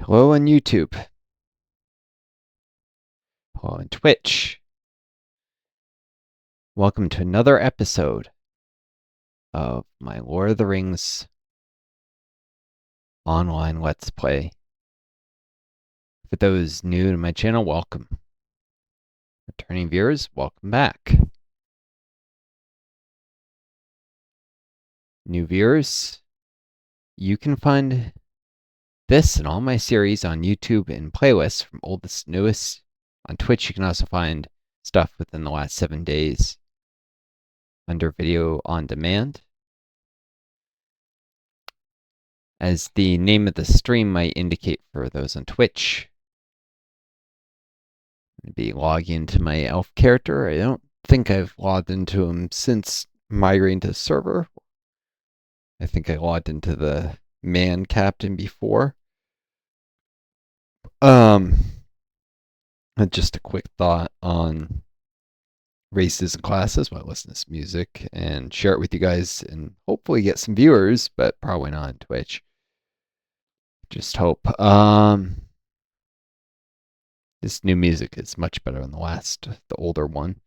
Hello on YouTube. Hello on Twitch. Welcome to another episode of my Lord of the Rings online Let's Play. For those new to my channel, welcome. Returning viewers, welcome back. New viewers, you can find this and all my series on YouTube in playlists from oldest to newest. On Twitch, you can also find stuff within the last 7 days under video on demand. As the name of the stream might indicate for those on Twitch, I'm going to be logging into my elf character. I don't think I've logged into him since migrating to the server. I think I logged into the man captain before. Just a quick thought on races and classes while I listen to this music and share it with you guys and hopefully get some viewers, but probably not on Twitch. Just hope. This new music is much better than the older one.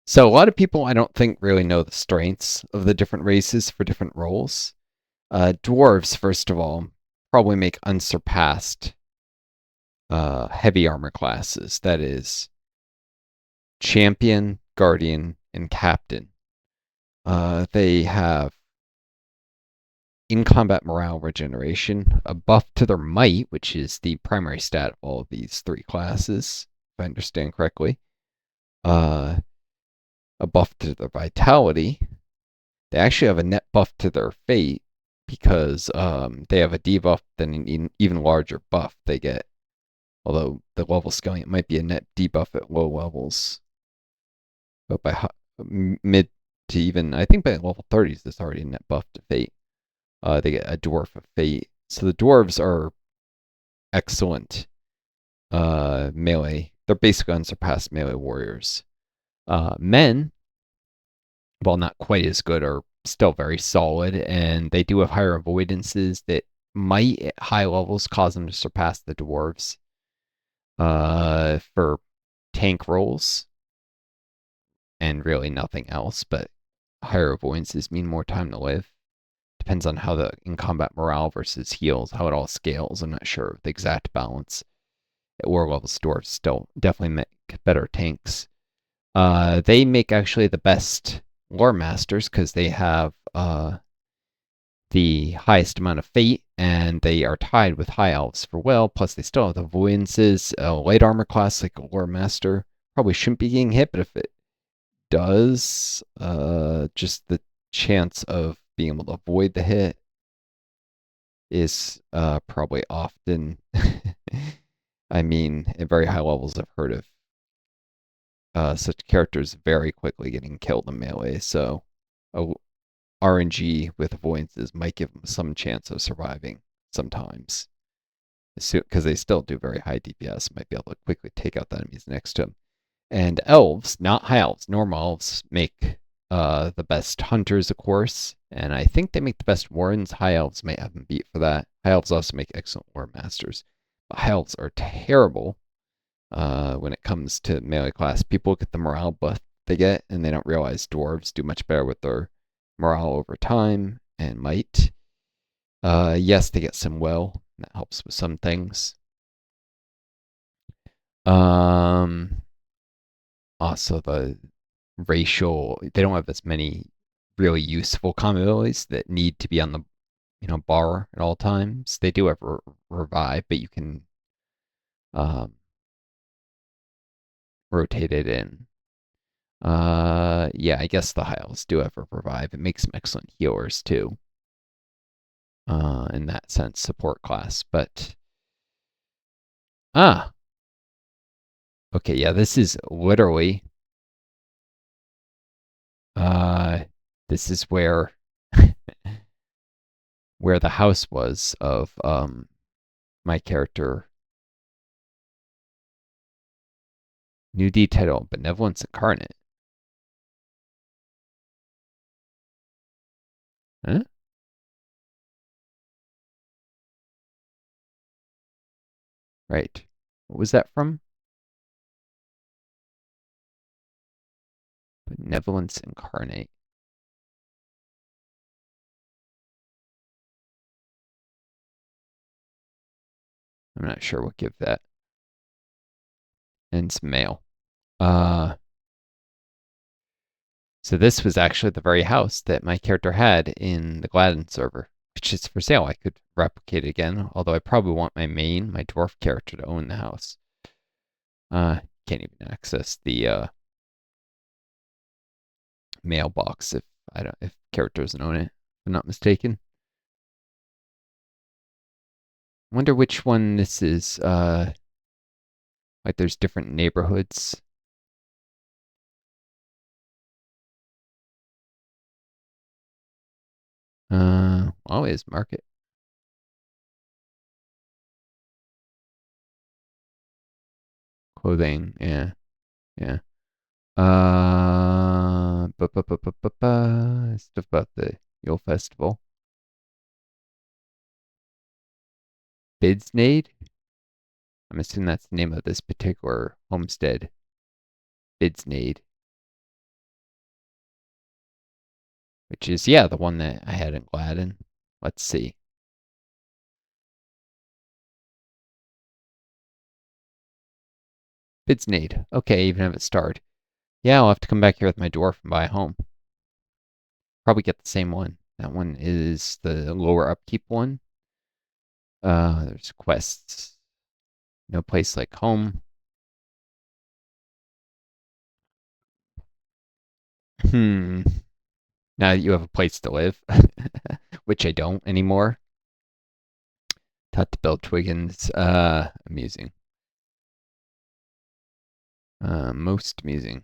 So a lot of people I don't think really know the strengths of the different races for different roles. Dwarves, first of all, probably make unsurpassed heavy armor classes. That is champion, guardian, and captain. They have in-combat morale regeneration, a buff to their might, which is the primary stat of all of these three classes, if I understand correctly. A buff to their vitality. They actually have a net buff to their fate because they have a debuff, then an even larger buff they get. Although the level scaling, it might be a net debuff at low levels. But by mid to even, I think by level 30s, there's already a net buff to fate. They get a dwarf of fate. So the dwarves are excellent melee. They're basically unsurpassed melee warriors. Men, while not quite as good, are still very solid, and they do have higher avoidances that might, at high levels, cause them to surpass the dwarves for tank rolls, and really nothing else, but higher avoidances mean more time to live. Depends on how the in-combat morale versus heals, how it all scales. I'm not sure of the exact balance. At lower levels, dwarves still definitely make better tanks. They make actually the best lore masters because they have the highest amount of fate, and they are tied with high elves for will. Plus, they still have the avoidances. A light armor class like a lore master probably shouldn't be getting hit, but if it does, just the chance of being able to avoid the hit is probably often. I mean, at very high levels, I've heard of such characters very quickly getting killed in melee. So, RNG with avoidances might give them some chance of surviving sometimes, because they still do very high DPS. Might be able to quickly take out the enemies next to them. And elves, not high elves, normal elves make the best hunters, of course, and I think they make the best warrens. High elves may have them beat for that. High elves also make excellent war masters. But high elves are terrible when it comes to melee class. People look at the morale buff they get, and they don't realize dwarves do much better with their morale over time and might. Yes, they get some will. That helps with some things. Also, the racial, they don't have as many really useful combo abilities that need to be on the bar at all times. They do have revive, but you can rotate it in. Yeah, I guess the high elves do have a revive. It makes them excellent healers too. In that sense, support class. But okay, yeah, this is literally this is where where the house was of my character. New detail, Benevolence Incarnate. Huh? Right. What was that from? Benevolence incarnate. I'm not sure what give that. And it's male. Uh, so this was actually the very house that my character had in the Gladden server, which is for sale. I could replicate it again, although I probably want my dwarf character to own the house. Can't even access the mailbox if I don't if character doesn't own it. If I'm not mistaken. Wonder which one this is. Like there's different neighborhoods. Always market clothing. Yeah, yeah. Stuff about the Yule Festival. Bidsnade? I'm assuming that's the name of this particular homestead. Bidsnade. Which is, yeah, the one that I had in Gladden. Let's see. Bidsnade. Okay, even have it starred. Yeah, I'll have to come back here with my dwarf and buy a home. Probably get the same one. That one is the lower upkeep one. There's quests. No place like home. Hmm. Now that you have a place to live, which I don't anymore. Taught to build Twiggins. Amusing. Most amusing.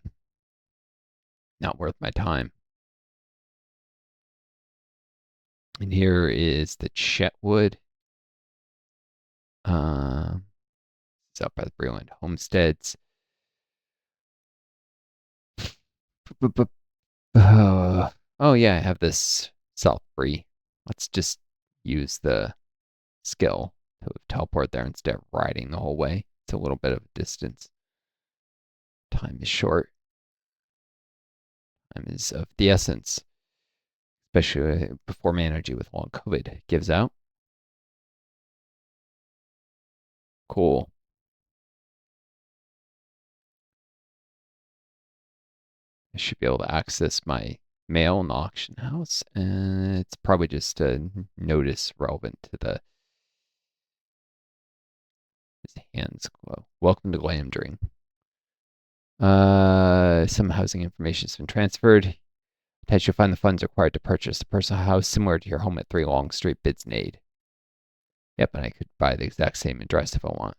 Not worth my time. And here is the Chetwood. It's up by the Breland Homesteads. Oh yeah, I have this self free. Let's just use the skill to teleport there instead of riding the whole way. It's a little bit of a distance. Time is short. Time is of the essence, especially before my energy with long COVID gives out. Cool. I should be able to access my mail in the auction house, and it's probably just a notice relevant to the his hands glow. Welcome to Glamdring. Some housing information has been transferred. Attached, you'll find the funds required to purchase a personal house similar to your home at 3 Long Street, Bidsnade. Yep, and I could buy the exact same address if I want.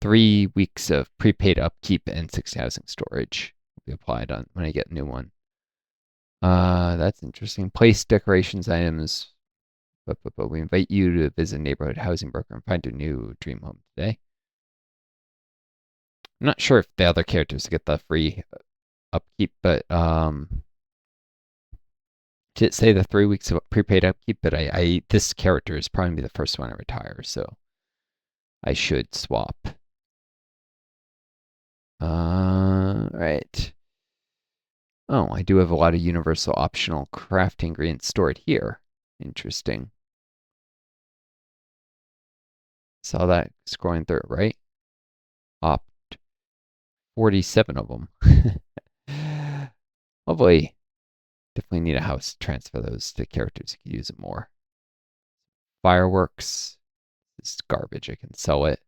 3 weeks of prepaid upkeep and 6 housing storage will be applied on when I get a new one. That's interesting. Place decorations items. But we invite you to visit a neighborhood housing broker and find your new dream home today. I'm not sure if the other characters get the free upkeep, but did say the 3 weeks of prepaid upkeep, but I this character is probably the first one to retire, so I should swap. Right. Oh, I do have a lot of universal optional craft ingredients stored here. Interesting. Saw that scrolling through it, right? Opt 47 of them. Lovely. Definitely need a house to transfer those to characters who can use it more. Fireworks. This is garbage. I can sell it.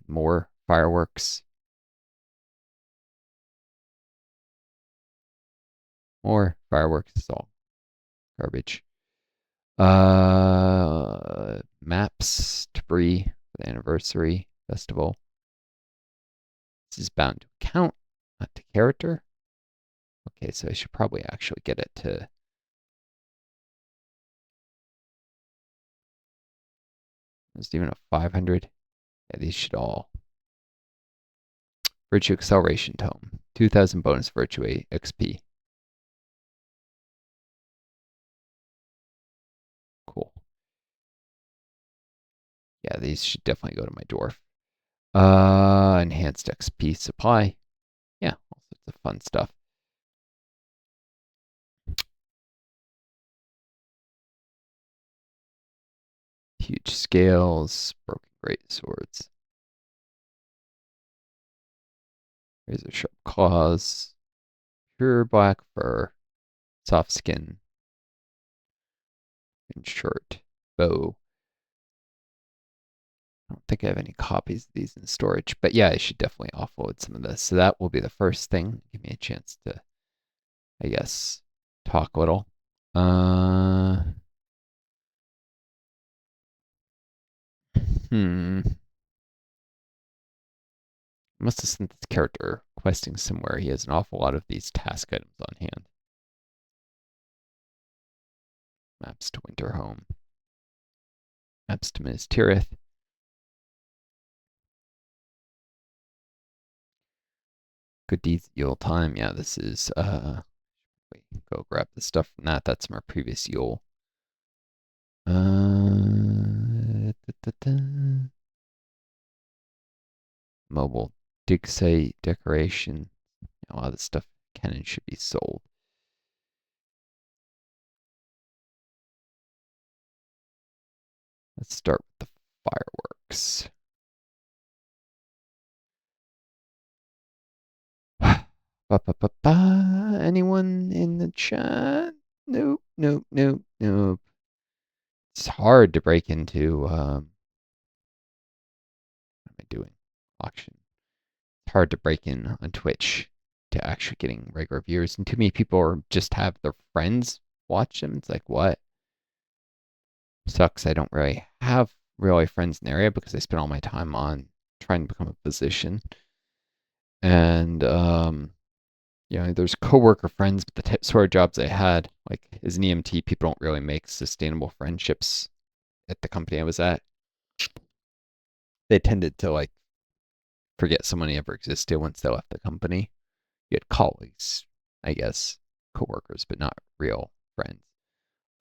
More fireworks. More fireworks. It's all garbage. Maps, debris for the anniversary festival. This is bound to count, not to character. Okay, so I should probably actually get it to. There's even a 500. Yeah, these should all. Virtue acceleration tome. 2,000 bonus virtue XP. Cool. Yeah, these should definitely go to my dwarf. Enhanced XP supply. Yeah, all sorts of fun stuff. Huge scales, broken great swords, razor sharp claws, pure black fur, soft skin, and short bow. I don't think I have any copies of these in storage, but yeah, I should definitely offload some of this. So that will be the first thing. Give me a chance to, I guess, talk a little. Hmm. I must have sent this character questing somewhere. He has an awful lot of these task items on hand. Maps to Winterhome. Maps to Minas Tirith. Good deeds Yule time. Yeah, this is wait, go grab the stuff from that. That's from our previous Yule. Da, da. Mobile dig site decoration. A lot of the stuff cannon should be sold. Let's start with the fireworks. Anyone in the chat? Nope, nope, nope, nope. It's hard to break into. What am I doing? Auction. It's hard to break in on Twitch to actually getting regular viewers, and too many people are just have their friends watch them. It's like what sucks. I don't really have really friends in the area because I spend all my time on trying to become a physician, and there's coworker friends, but the sort of jobs I had, like as an EMT, people don't really make sustainable friendships at the company I was at. They tended to like forget someone ever existed once they left the company. You had colleagues, I guess, coworkers, but not real friends.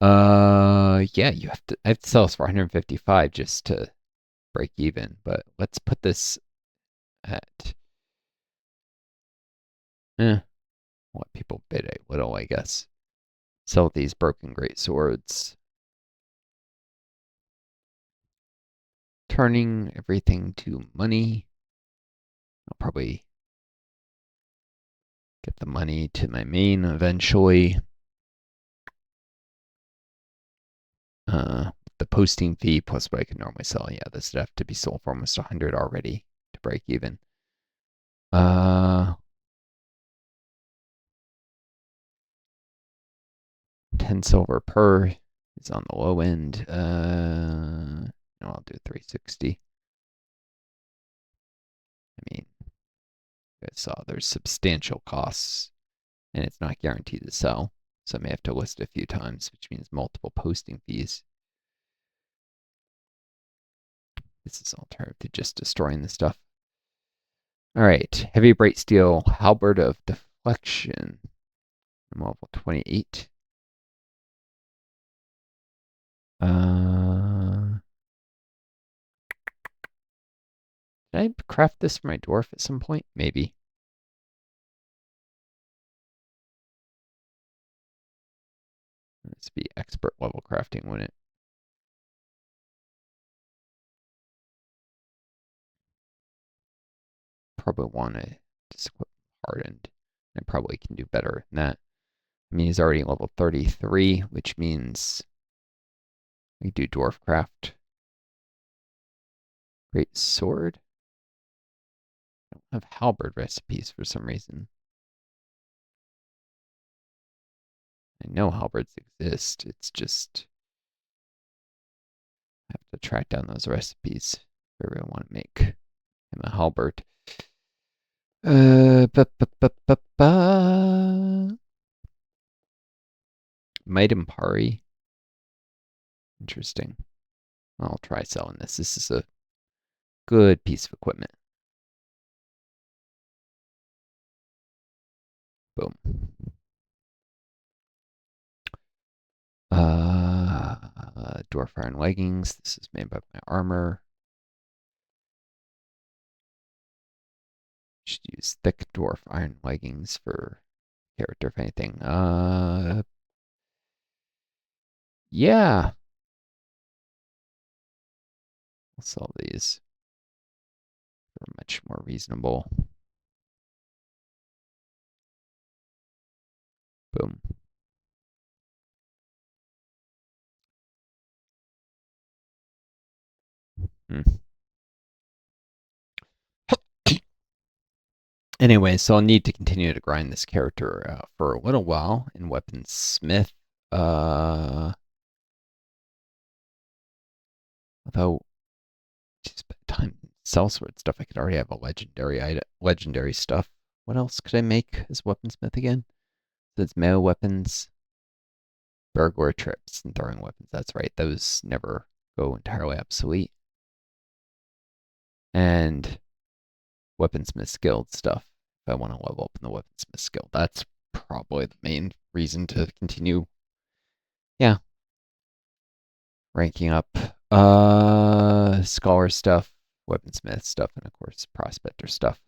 Yeah, I have to sell this for 155 just to break even, but let's put this at what people bid a little, I guess. Sell these broken great swords, turning everything to money. I'll probably get the money to my main eventually. The posting fee plus what I could normally sell. Yeah, this would have to be sold for almost 100 already to break even. 10 silver per is on the low end. No, I'll do 360. I mean, you guys saw there's substantial costs and it's not guaranteed to sell. So I may have to list it a few times, which means multiple posting fees. This is alternative to just destroying the stuff. All right, heavy bright steel halberd of deflection. I'm level 28. Did I craft this for my dwarf at some point? Maybe. This would be expert level crafting, wouldn't it? Probably want to just equip hardened. I probably can do better than that. I mean, he's already level 33, which means we do dwarf craft. Great sword. I don't have halberd recipes for some reason. I know halberds exist. It's just I have to track down those recipes if I really want to make him a halberd. Ba, ba, ba, ba, ba. Might Interesting. I'll try selling this. This is a good piece of equipment. Boom. Dwarf iron leggings. This is made by my armor. Should use thick dwarf iron leggings for character, if anything. Yeah. I'll sell these. They're much more reasonable. Boom. Hmm. Anyway, so I'll need to continue to grind this character for a little while in Weaponsmith. Although, just by the time sellsword stuff, I could already have a legendary stuff. What else could I make as Weaponsmith again? So it's melee weapons, burglar trips, and throwing weapons. That's right; those never go entirely obsolete. And Weaponsmith Guild stuff. If I want to level up in the Weaponsmith Guild, that's probably the main reason to continue. Yeah, ranking up. Scholar stuff, Weaponsmith stuff, and of course Prospector stuff.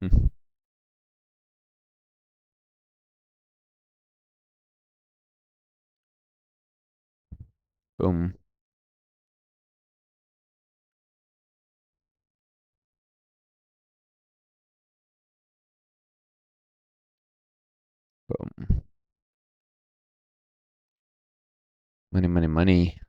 Hmm. Boom. Boom. Money, money, money.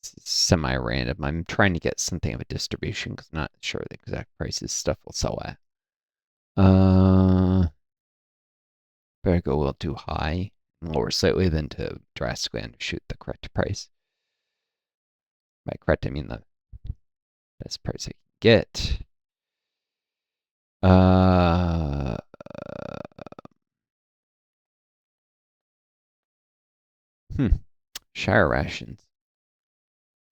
Semi-random. I'm trying to get something of a distribution because I'm not sure the exact prices stuff will sell at. Better go a little too high and lower slightly than to drastically undershoot the correct price. By correct, I mean the best price I can get. Uh, Shire rations.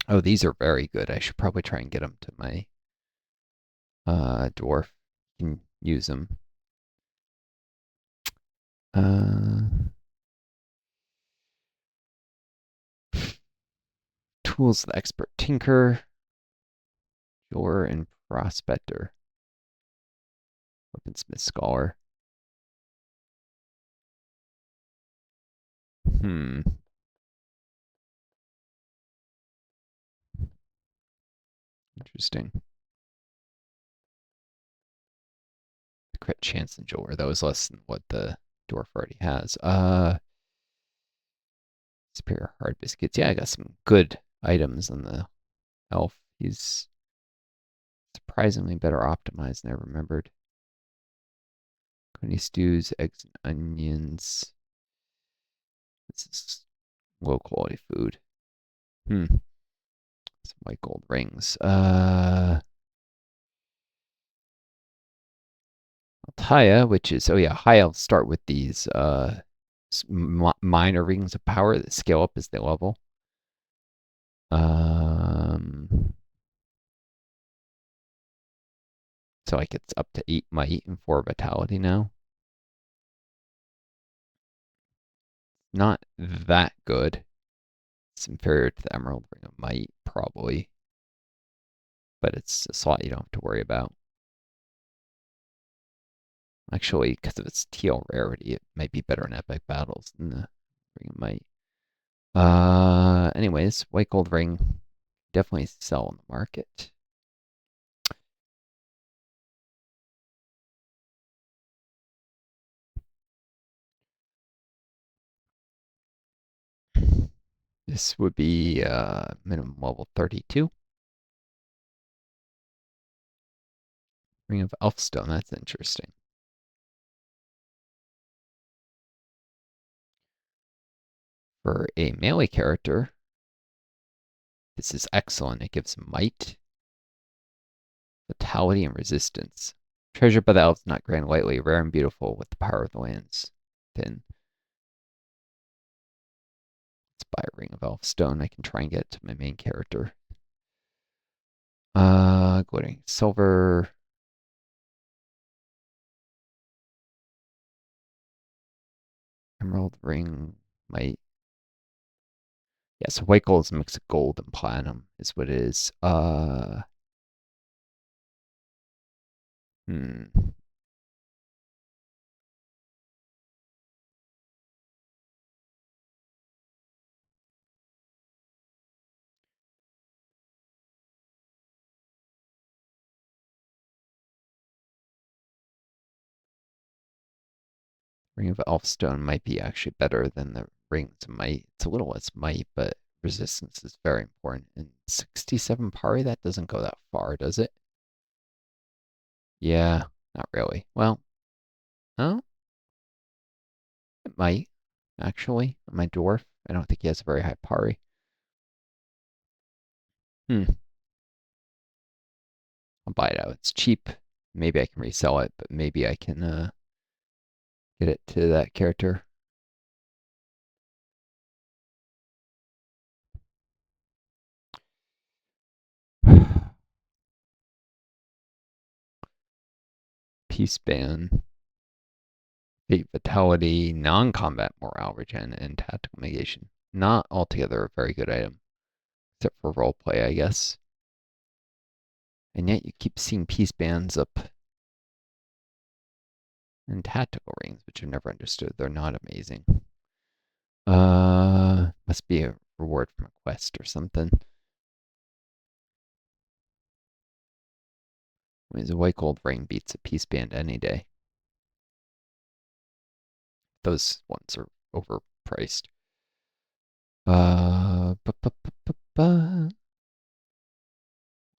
Oh, these are very good. I should probably try and get them to my dwarf. Can use them. Tools of the expert tinker, jeweler, and prospector. Weaponsmith scholar. Hmm. Interesting. Crit chance and jeweler. That was less than what the dwarf already has. Superior hard biscuits. Yeah, I got some good items on the elf. He's surprisingly better optimized than I remembered. Honey stews, eggs and onions. This is low quality food. Some white gold rings. Altaya, which is, oh yeah, high elves start with these minor rings of power that scale up as they level. So like it's up to 8 might and 4 vitality now. Not that good. It's inferior to the Emerald Ring of Might, probably. But it's a slot you don't have to worry about. Actually, because of its TL rarity, it might be better in epic battles than the Ring of Might. Anyways, white gold ring definitely sell in the market. This would be minimum level 32. Ring of Elfstone, that's interesting. For a melee character, this is excellent. It gives might, vitality, and resistance. Treasured by the elves, not granted lightly, rare and beautiful with the power of the lands. Then buy a ring of Elfstone. I can try and get it to my main character. Glittering silver. Emerald ring might. Yeah, so white gold is a mix of gold and platinum is what it is. Hmm. Ring of Elfstone might be actually better than the Rings of Might. It's a little less might, but resistance is very important. And 67 pari, that doesn't go that far, does it? Yeah, not really. Well, no, it might, actually. My dwarf, I don't think he has a very high pari. Hmm, I'll buy it out. It's cheap. Maybe I can resell it, but maybe I can get it to that character. Peace Band, Fate Vitality, non-combat morale regen, and tactical negation. Not altogether a very good item, except for roleplay, I guess. And yet you keep seeing peace bands up and tactical rings, which I've never understood. They're not amazing. Must be a reward from a quest or something. I mean, a white gold ring beats a peace band any day. Those ones are overpriced. Uh, bu- bu- bu- bu-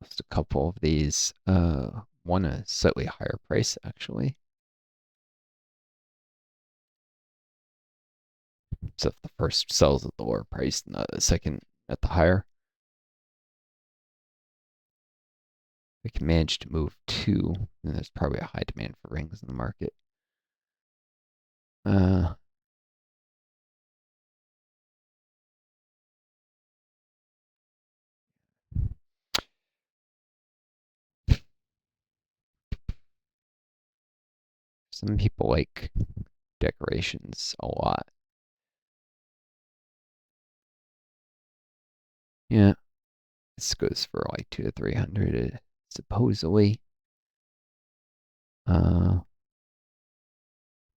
Just a couple of these. One a slightly higher price actually. So if the first sells at the lower price, and the second at the higher, we can manage to move two. And there's probably a high demand for rings in the market. Uh, some people like decorations a lot. Yeah, this goes for like 200 to 300 supposedly. Uh,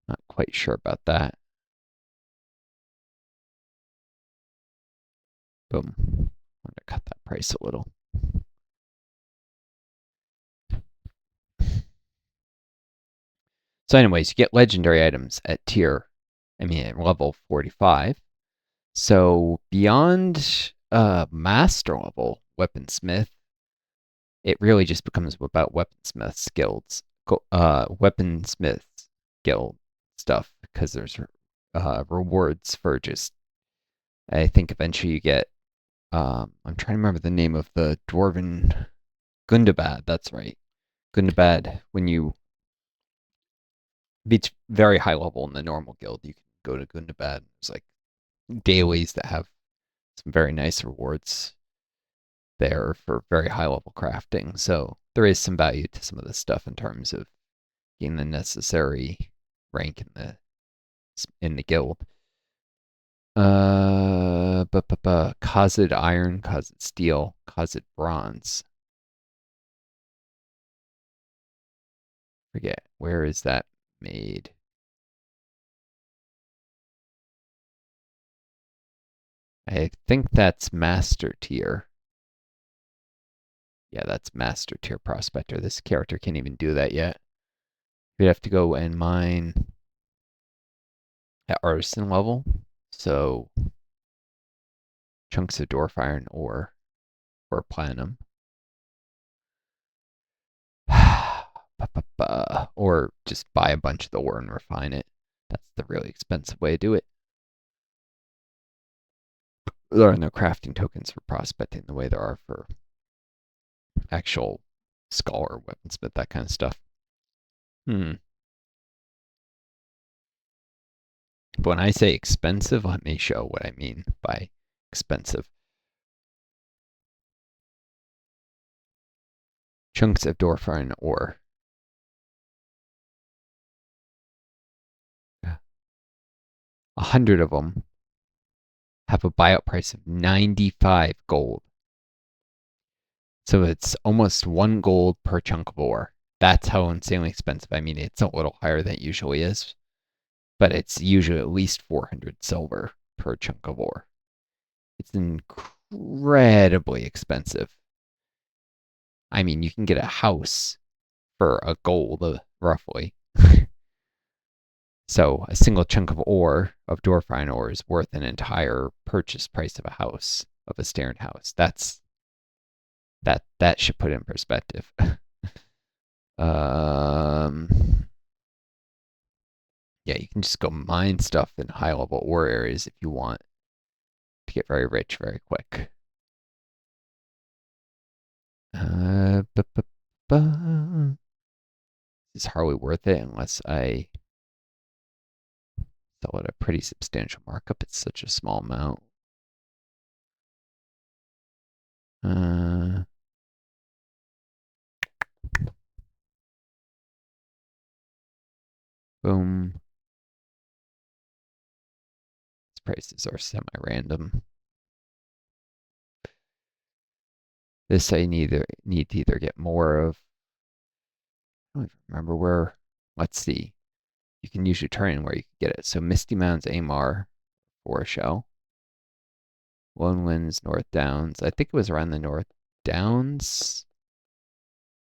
Not quite sure about that. Boom. I'm gonna cut that price a little. So, anyways, you get legendary items at at level 45. So beyond master level weaponsmith, it really just becomes about weaponsmith skills, weaponsmith guild stuff because there's rewards for just. I think eventually you get. I'm trying to remember the name of the dwarven Gundabad. That's right, Gundabad. When you reach very high level in the normal guild, you can go to Gundabad. There's like dailies that have some very nice rewards there for very high level crafting. So there is some value to some of this stuff in terms of getting the necessary rank in the guild. Cosset iron, cosset steel, cosset bronze. Forget where is that made? I think that's master tier. Yeah, that's master tier prospector. This character can't even do that yet. We'd have to go and mine at artisan level. So chunks of dwarf iron ore or platinum. Or just buy a bunch of the ore and refine it. That's the really expensive way to do it. There are no crafting tokens for prospecting the way there are for actual scholar, weaponsmith, that kind of stuff. But when I say expensive, let me show what I mean by expensive. Chunks of Dorfine ore. 100 of them have a buyout price of 95 gold. So it's almost 1 gold per chunk of ore. That's how insanely expensive. I mean, it's a little higher than it usually is, but it's usually at least 400 silver per chunk of ore. It's incredibly expensive. I mean, you can get a house for a gold, roughly. So a single chunk of ore, of Dorfine ore, is worth an entire purchase price of a house, of a standard house. That should put in perspective. um, yeah, you can just go mine stuff in high level ore areas if you want to get very rich very quick. Uh, It's hardly worth it unless I sell at a pretty substantial markup. It's such a small amount. Uh, Boom. These prices are semi-random. This I need to either get more of. I don't even remember where. Let's see. You can usually turn in where you can get it. So Misty Mounds, Amar, for a shell. Lone Winds, North Downs. I think it was around the North Downs.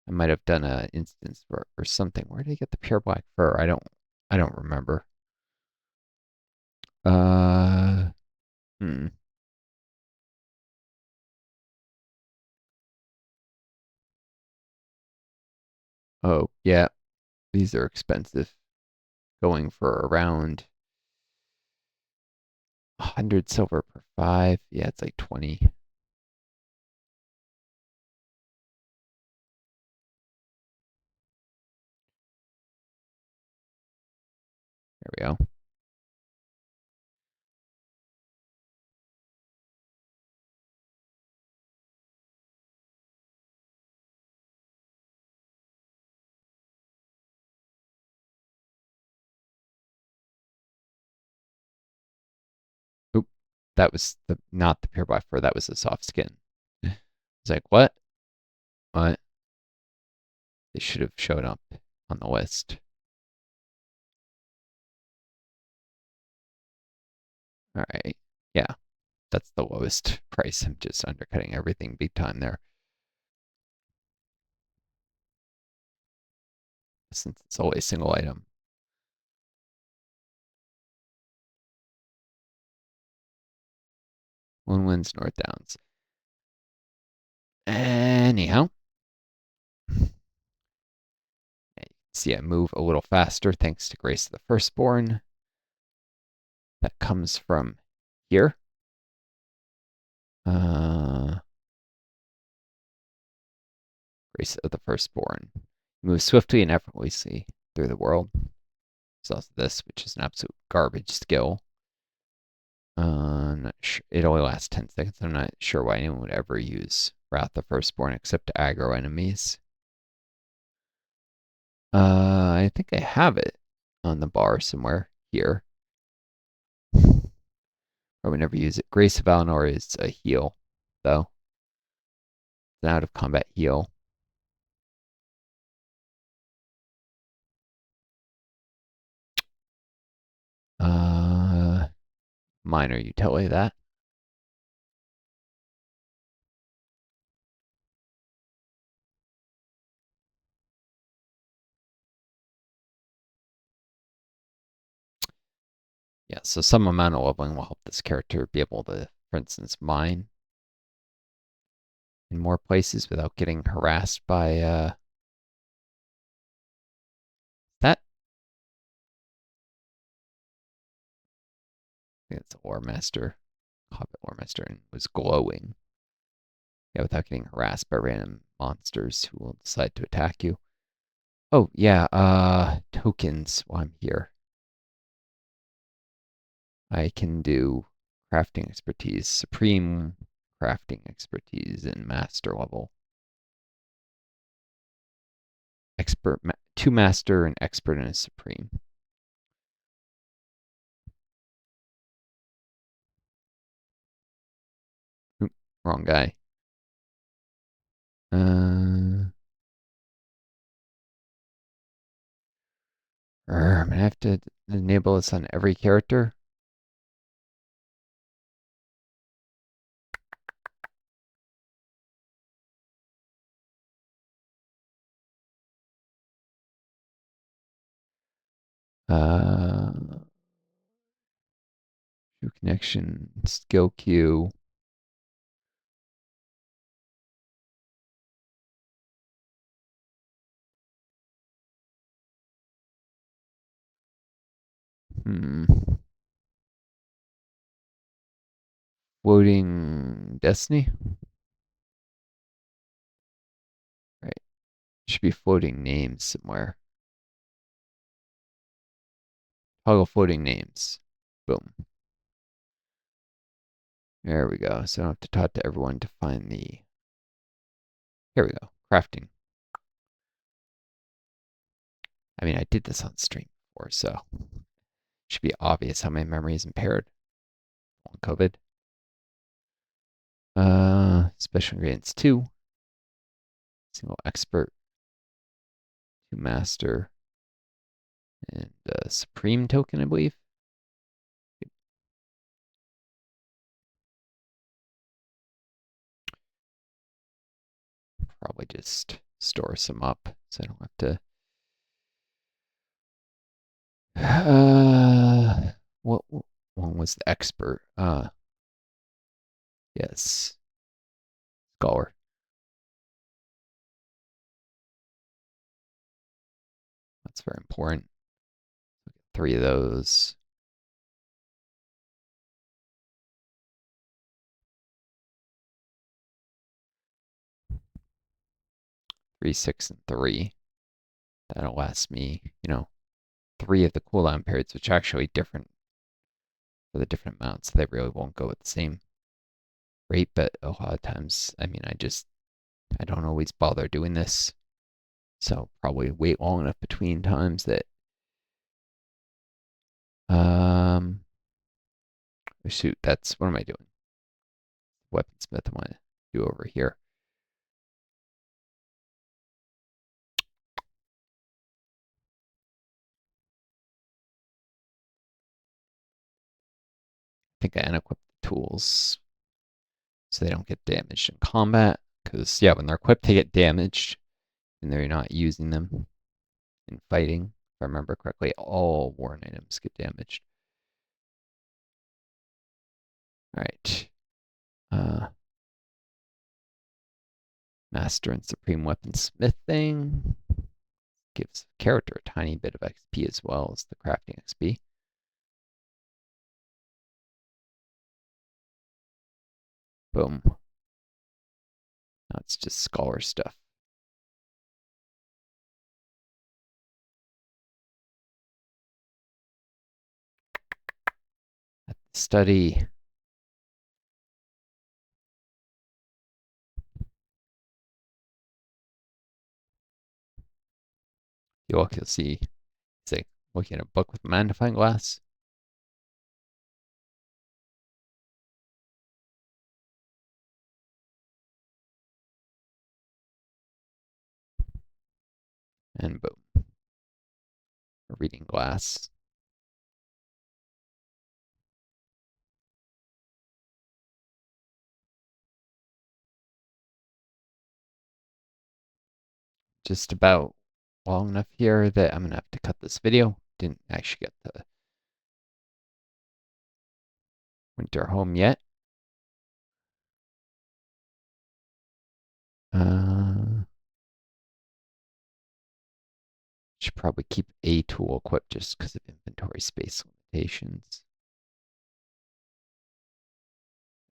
I might have done an instance or something. Where did I get the pure black fur? I don't remember. Uh hmm. Oh, yeah. These are expensive. Going for around 100 silver per 5. Yeah, it's like 20. There we go. Oop. That was not the pure black fur. That was the soft skin. It's like, what? What? They should have shown up on the list. All right. Yeah, that's the lowest price. I'm just undercutting everything big time there. Since it's always a single item. Lone Winds, North Downs. Anyhow, see I move a little faster thanks to Grace of the Firstborn. That comes from here. Grace of the Firstborn. Move swiftly and effortlessly through the world. There's also this, which is an absolute garbage skill. I'm not sure. It only lasts 10 seconds. I'm not sure why anyone would ever use Wrath of Firstborn except to aggro enemies. I think I have it on the bar somewhere here. I would never use it. Grace of Valinor is a heal, though. It's an out of combat heal. Minor utility that. Yeah, so some amount of leveling will help this character be able to, for instance, mine in more places without getting harassed by that. I think it's a Lore Master, Hobbit Lore Master, and was glowing. Yeah, without getting harassed by random monsters who will decide to attack you. Oh, yeah, tokens while I'm here. I can do crafting expertise, supreme crafting expertise in master level. Expert, two master, and expert, and a supreme. Oop, wrong guy. I'm gonna have to enable this on every character. Shoe connection, skill queue. Floating destiny. Right. Should be floating names somewhere. Toggle floating names. Boom. There we go. So I don't have to talk to everyone to find the. Here we go. Crafting. I mean, I did this on stream before, so it should be obvious how my memory is impaired on COVID. Special ingredients 2. Single expert. 2 master. And supreme token, I believe. Probably just store some up so I don't have to. What one was the expert? Yes, scholar. That's very important. 3 of those. 3, 6, and 3. That'll last me, 3 of the cooldown periods, which are actually different for the different amounts. They really won't go at the same rate, but a lot of times, I mean, I don't always bother doing this. So probably wait long enough between times that shoot, that's what am I doing? Weaponsmith I want to do over here. I think I unequip the tools so they don't get damaged in combat. Because, yeah, when they're equipped, they get damaged and they're not using them in fighting. If I remember correctly, all worn items get damaged. All right. Master and Supreme Weaponsmithing gives the character a tiny bit of XP as well as the crafting XP. Boom. Now it's just scholar stuff. Study. You look, you'll see it's like looking at a book with a magnifying glass. And boom. A reading glass. Just about long enough here that I'm gonna have to cut this video. Didn't actually get the winter home yet. Should probably keep a tool equipped just because of inventory space limitations.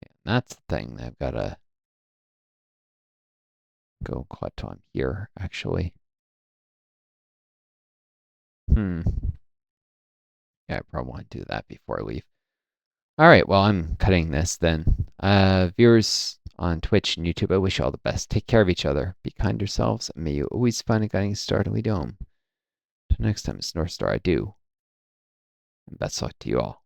And that's the thing that I've got to go collect on here, actually. Yeah, I probably want to do that before I leave. All right, well, I'm cutting this then. Viewers on Twitch and YouTube, I wish you all the best. Take care of each other. Be kind to yourselves. And may you always find a guiding star to lead home. Till next time, it's Northstar. I do. And best luck to you all.